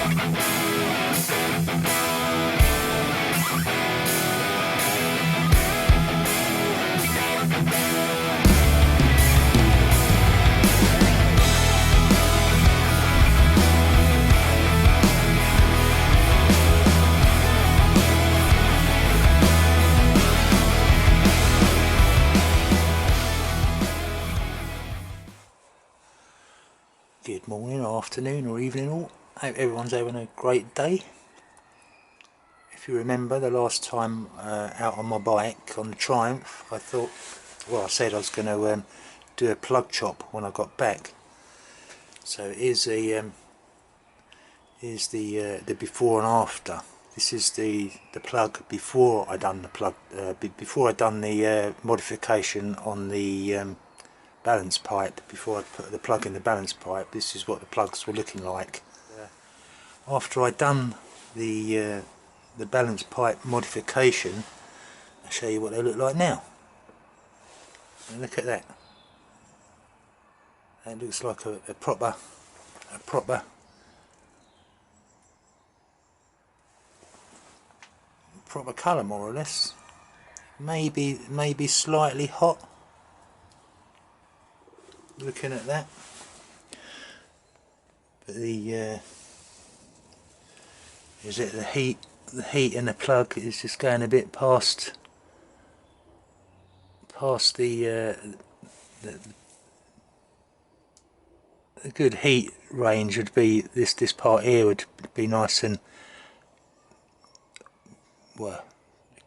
Good morning or afternoon or evening all. Hope everyone's having a great day. If you remember the last time out on my bike on the Triumph, I thought, well, I said I was going to do a plug chop when I got back. So here's the before and after. This is the plug before I done the plug before I done the modification on the balance pipe. Before I put the plug in the balance pipe, this is what the plugs were looking like. After I done the balance pipe modification, I'll show you what they look like now. And look at that. It looks like a proper colour, more or less. Maybe slightly hot. Looking at that, but the heat in the plug is just going a bit past the good heat range would be this part here would be nice and, well,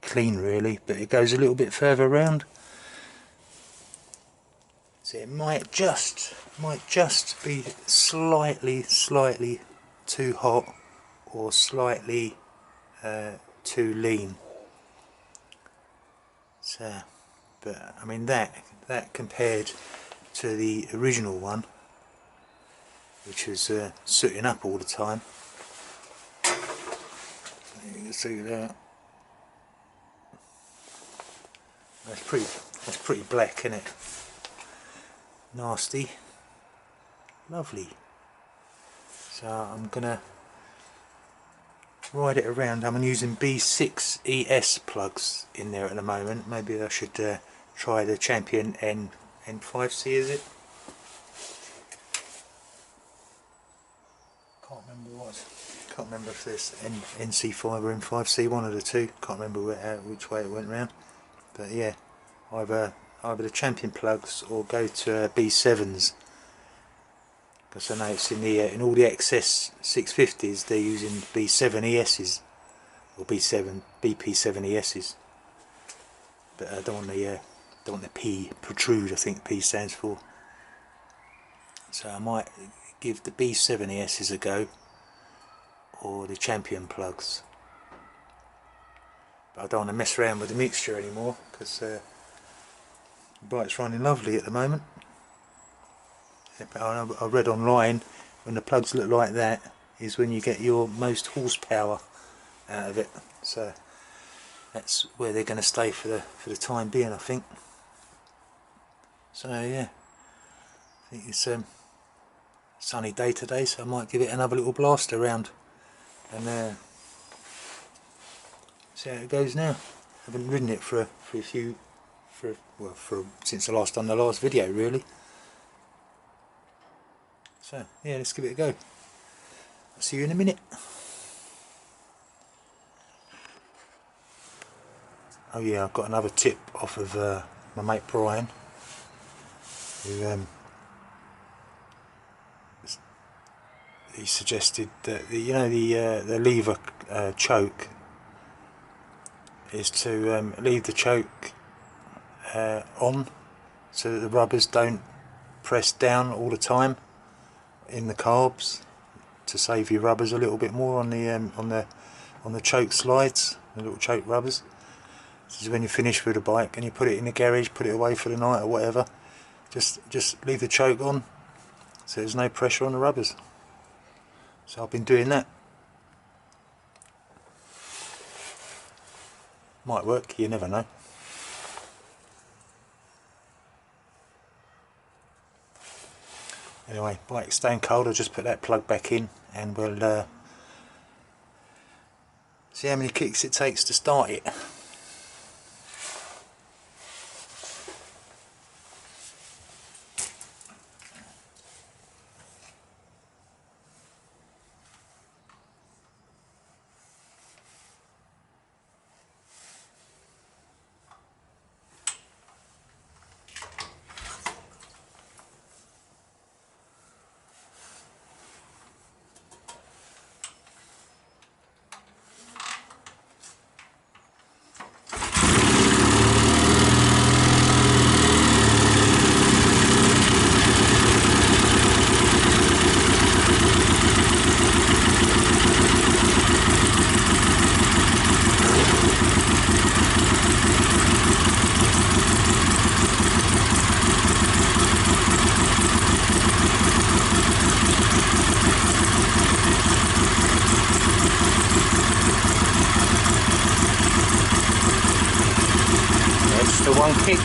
clean really, but it goes a little bit further around. So it might just be slightly too hot or slightly too lean. So, but I mean that compared to the original one, which was sooting up all the time. You can see that. That's pretty black, isn't it? Nasty, lovely. So I'm gonna ride it around. I'm using B6 ES plugs in there at the moment. Maybe I should try the Champion N5C, is it? Can't remember if there's NC5 or N5C, one of the two. Can't remember which way it went round. But yeah, either the Champion plugs or go to B7s, because I know it's in all the XS 650s they're using B7 ESs or BP7 ESs, but I don't want the P protrude. I think P stands for. So I might give the B7 ESs a go, or the Champion plugs, but I don't want to mess around with the mixture anymore, because the bike's running lovely at the moment. I read online, when the plugs look like that is when you get your most horsepower out of it, so that's where they're going to stay for the time being, I think. So yeah, I think it's sunny day today, so I might give it another little blast around and see how it goes now. I haven't ridden it since I done the last video really. So yeah, let's give it a go. I'll see you in a minute. Oh yeah, I've got another tip off of my mate Brian, who he suggested that the lever choke is to leave the choke on, so that the rubbers don't press down all the time in the carbs, to save your rubbers a little bit more on the choke slides, the little choke rubbers. This is when you finish with the bike and you put it in the garage, put it away for the night or whatever, just leave the choke on so there's no pressure on the rubbers. So I've been doing that. Might work, you never know. Anyway, bike's staying cold. I'll just put that plug back in and we'll See how many kicks it takes to start it. Just the one kick.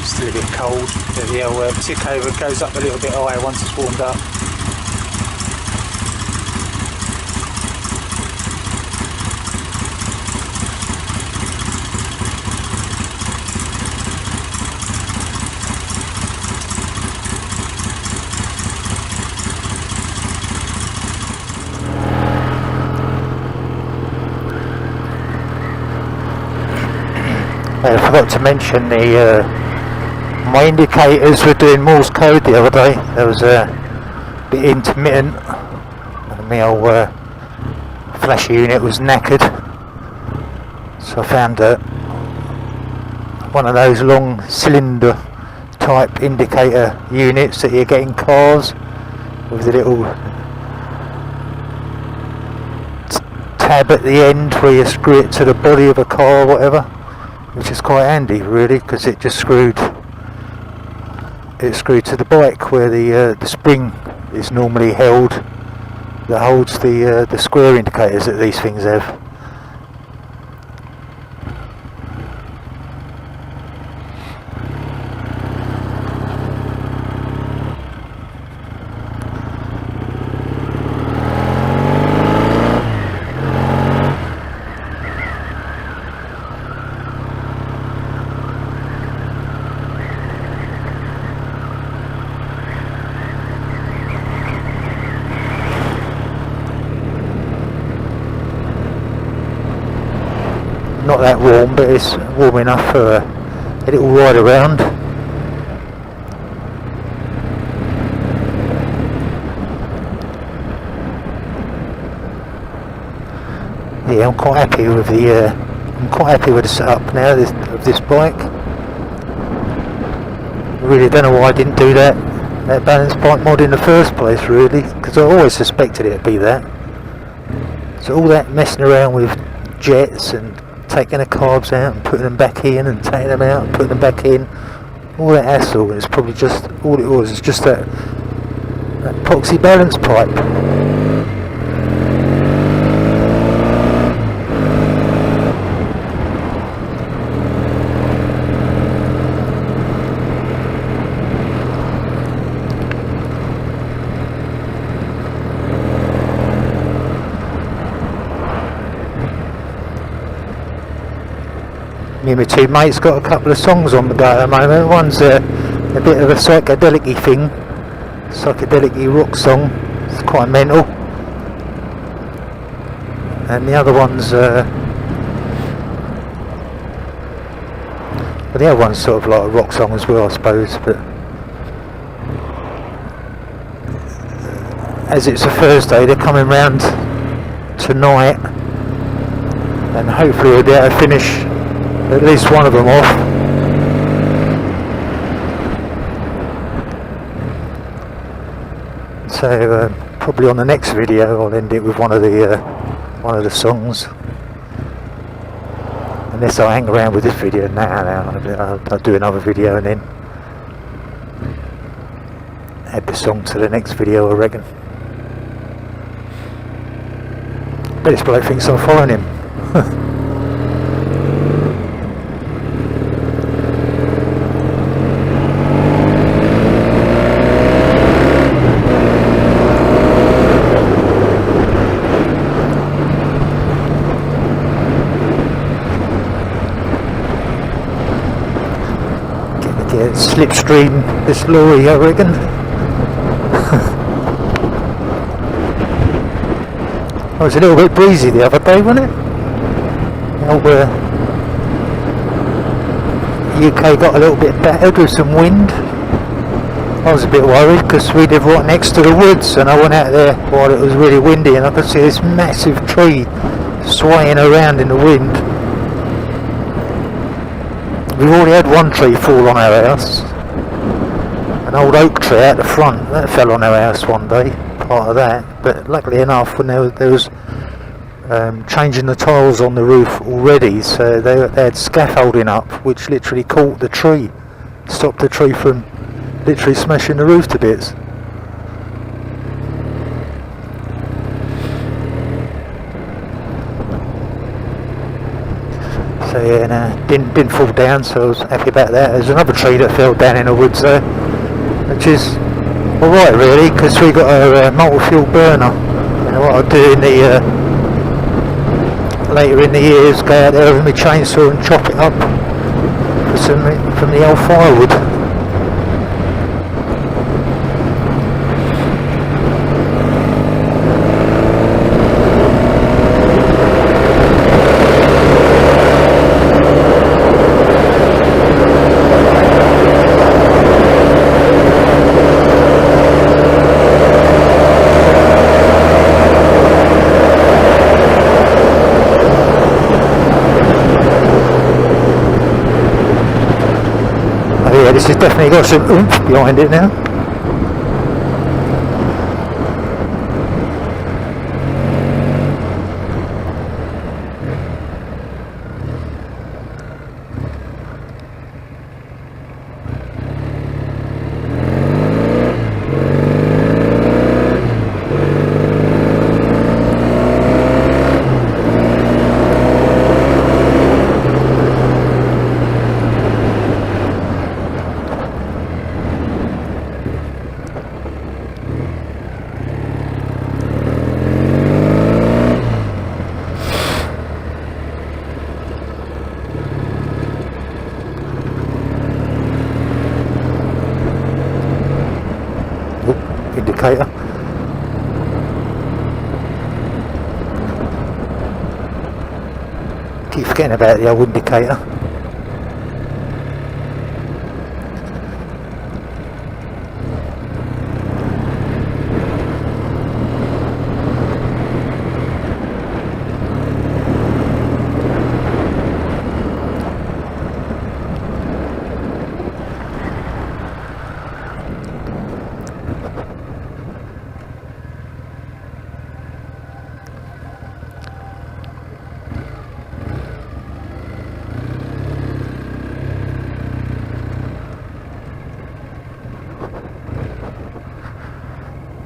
Still a bit cold, but the tick over goes up a little bit higher once it's warmed up. I forgot to mention my indicators were doing Morse code the other day. There was a bit intermittent. My old flasher unit was knackered, so I found one of those long cylinder type indicator units that you get in cars with the little tab at the end where you screw it to the body of a car or whatever, which is quite handy really, because it just screwed to the bike where the spring is normally held, that holds the square indicators that these things have. Not that warm, but it's warm enough for a little ride around. Yeah, I'm quite happy with the setup now of this bike. I really don't know why I didn't do that Ballance Pipe Mod in the first place, really, because I always suspected it would be that. So all that messing around with jets and taking the carbs out and putting them back in and taking them out and putting them back in, all that hassle, it's probably just all it was, is just that epoxy balance pipe. me and my two mates got a couple of songs on the go at the moment. One's a bit of a psychedelic-y thing, psychedelic-y rock song, it's quite mental. And the other one's well, the other one's sort of like a rock song as well, I suppose, but as it's a Thursday, they're coming round tonight, and hopefully we'll be able to finish at least one of them off. So probably on the next video I'll end it with one of the songs, unless I hang around with this video now. I'll do another video and then add the song to the next video, I reckon. But this bloke thinks I'm following him. Get slipstream this lorry, I reckon. It was a little bit breezy the other day, wasn't it? UK got a little bit battered with some wind. I was a bit worried because we live right next to the woods, and I went out there while it was really windy and I could see this massive tree swaying around in the wind. We've already had one tree fall on our house, an old oak tree out the front, that fell on our house one day, part of that. But luckily enough, when there was changing the tiles on the roof already, so they had scaffolding up which literally caught the tree, stopped the tree from literally smashing the roof to bits. So yeah, no, didn't fall down, so I was happy about that. There's another tree that fell down in the woods there, which is alright really, because we got a multi-fuel burner. And what I'll do in the later in the year is go out there with my chainsaw and chop it up for some from the old firewood. This has definitely got some oomph behind it now. Indicator. Keep forgetting about the old indicator.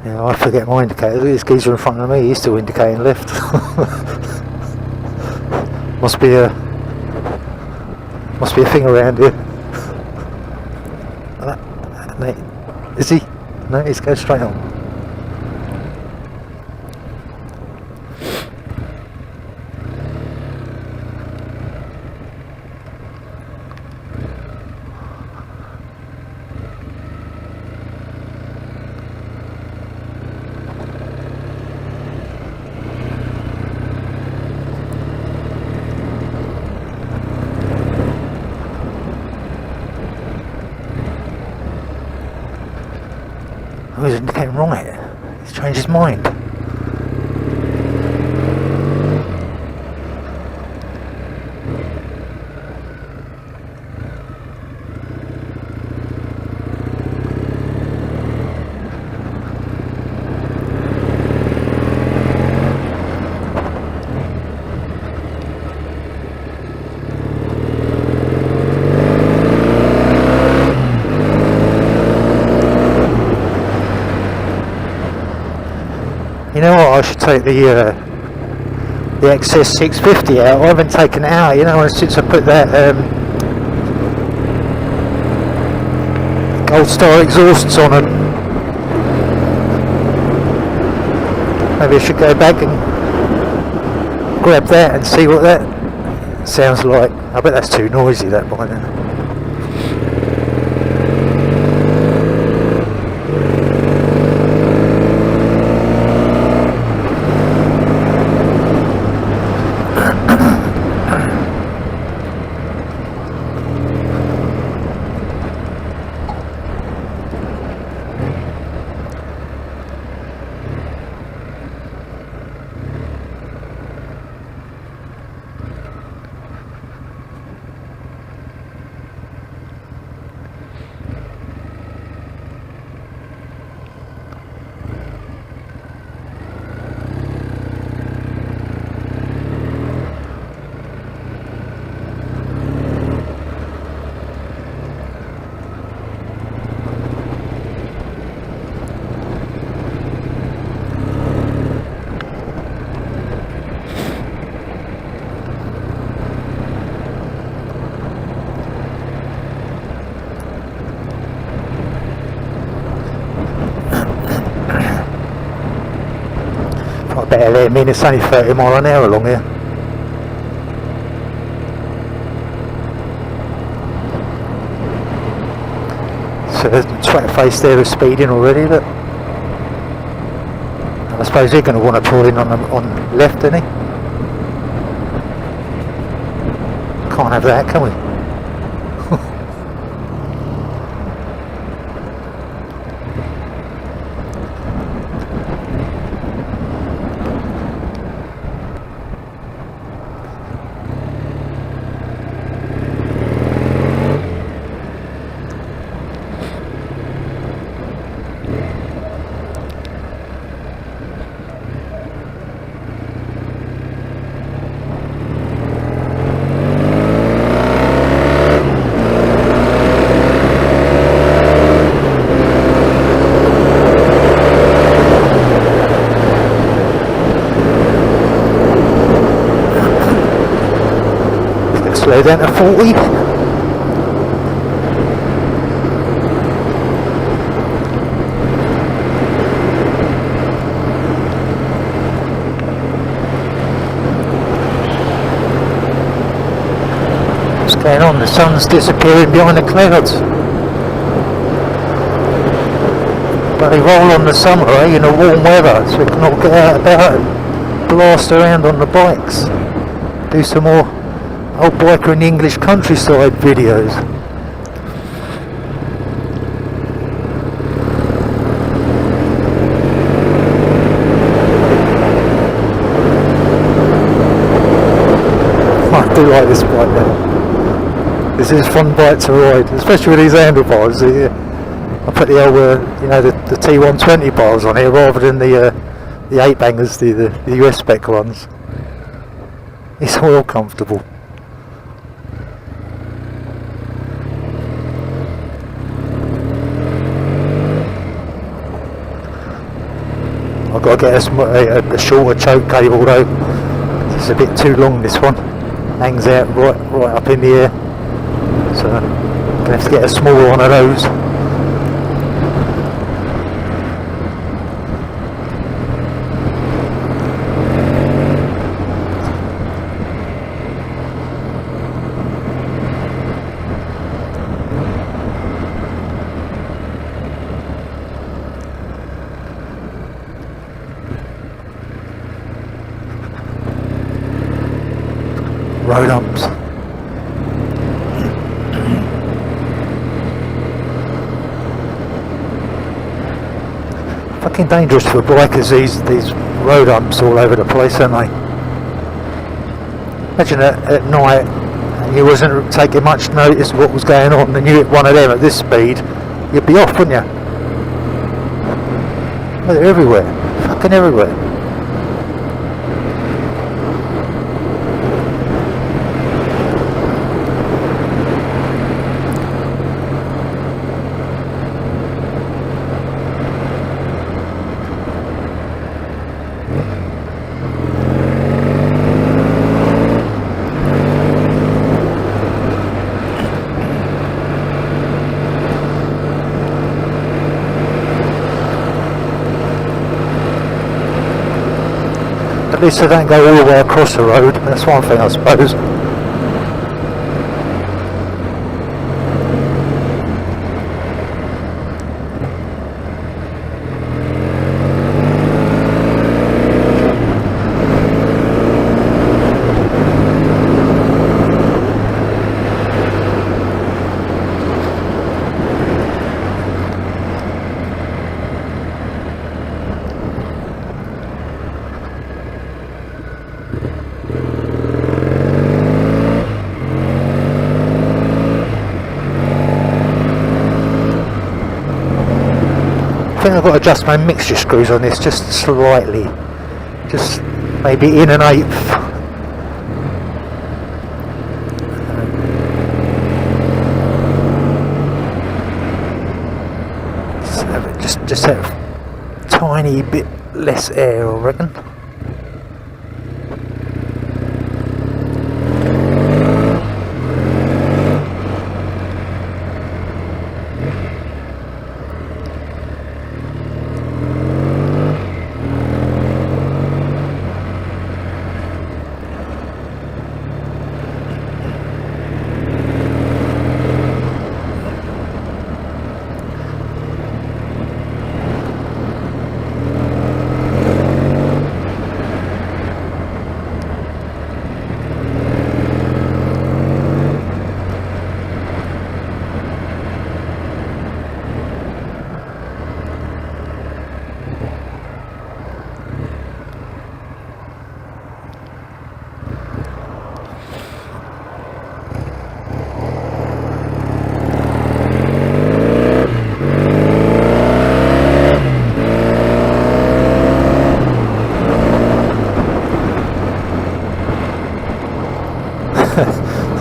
Yeah, I forget my indicator. This geezer in front of me, he's still indicating left. must be a thing around here. Is he? No, he's going straight on. Right, he's changed his mind. You know what, I should take the XS 650 out. I haven't taken it out, you know, since I put that Gold Star exhausts on it. Maybe I should go back and grab that and see what that sounds like. I bet that's too noisy, that by now. I better let him in, it's only 30 mile an hour along here. So the twat face there is speeding already, look. I suppose they're going to want to pull in on left, isn't he? Can't have that, can we? Slow down to 40. What's going on? The sun's disappearing behind the clouds. But they roll on the summer, in the warm weather, so we can all get out about and blast around on the bikes. Do some more old biker in the English countryside videos. I do like this bike now. This is a fun bike to ride, especially with these handlebars. I put the old, the T140 bars on here rather than the 8 bangers, the US spec ones. It's all comfortable. I've got to get a shorter choke cable though. It's a bit too long, this one. Hangs out right up in the air. So I'm going to have to get a smaller one of those. Road humps. If I fucking dangerous for bikers, these road humps all over the place, aren't they? Imagine at night and you wasn't taking much notice of what was going on and you hit one of them at this speed, you'd be off, wouldn't you? Well, they're everywhere, fucking everywhere. At least they don't go all the way across the road, that's one thing I suppose. I think I've got to adjust my mixture screws on this just slightly, just maybe in an eighth. Just have a tiny bit less air, I reckon.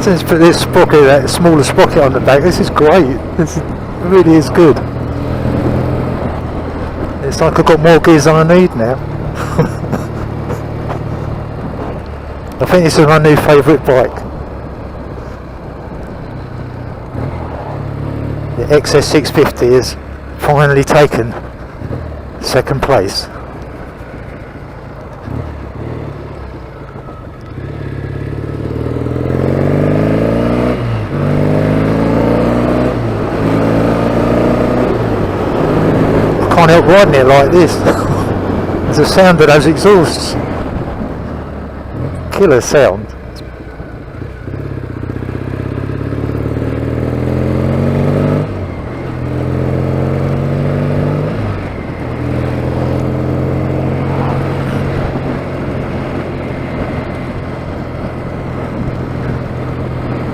Since put this sprocket, that smaller sprocket on the back, this is great. This really is good. It's like I've got more gears than I need now. I think this is my new favourite bike. The XS650 has finally taken second place. I can't help riding it like this. There's the sound of those exhausts. Killer sound.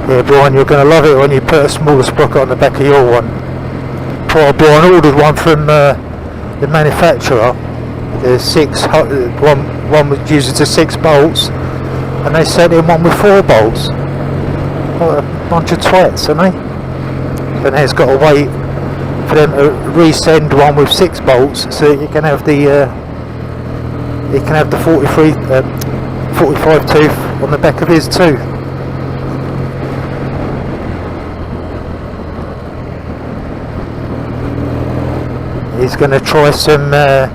Yeah, Brian, you're going to love it when you put a smaller sprocket on the back of your one. Poor Brian ordered one from the manufacturer. There's one was used to 6 bolts, and they sent in one with 4 bolts. What a bunch of twats, aren't they? And then it's got to wait for them to resend one with 6 bolts, so you can have the 45 tooth on the back of his too. He's going to try some. Well,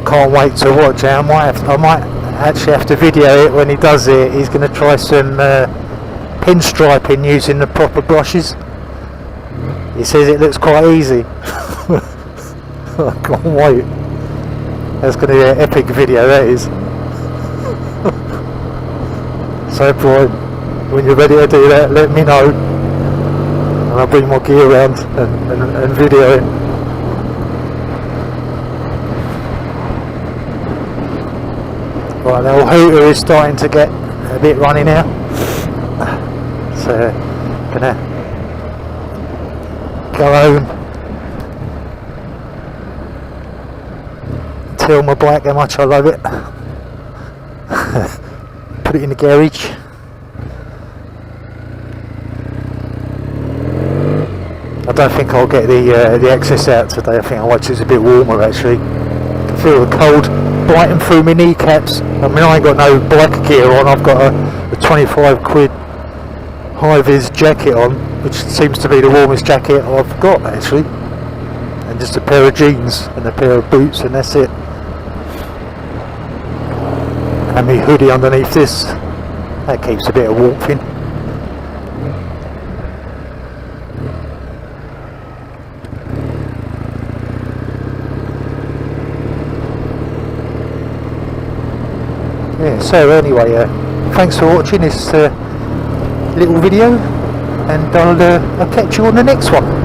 I can't wait to watch it. I might actually have to video it when he does it. He's going to try some pinstriping using the proper brushes. He says it looks quite easy. I can't wait. That's going to be an epic video, that is. So, Brian, when you're ready to do that, let me know. And I'll bring my gear around and video it. Right, the old hooter is starting to get a bit runny now, so gonna go home, tell my bike how much I love it, put it in the garage. I don't think I'll get the excess out today. I think I'll wait till it's a bit warmer actually. I can feel the cold biting through my kneecaps. I mean, I ain't got no bike gear on, I've got a 25 quid high-vis jacket on, which seems to be the warmest jacket I've got actually, and just a pair of jeans and a pair of boots, and that's it, and my hoodie underneath this, that keeps a bit of warmth in. Yeah, so anyway, thanks for watching this little video, and I'll catch you on the next one.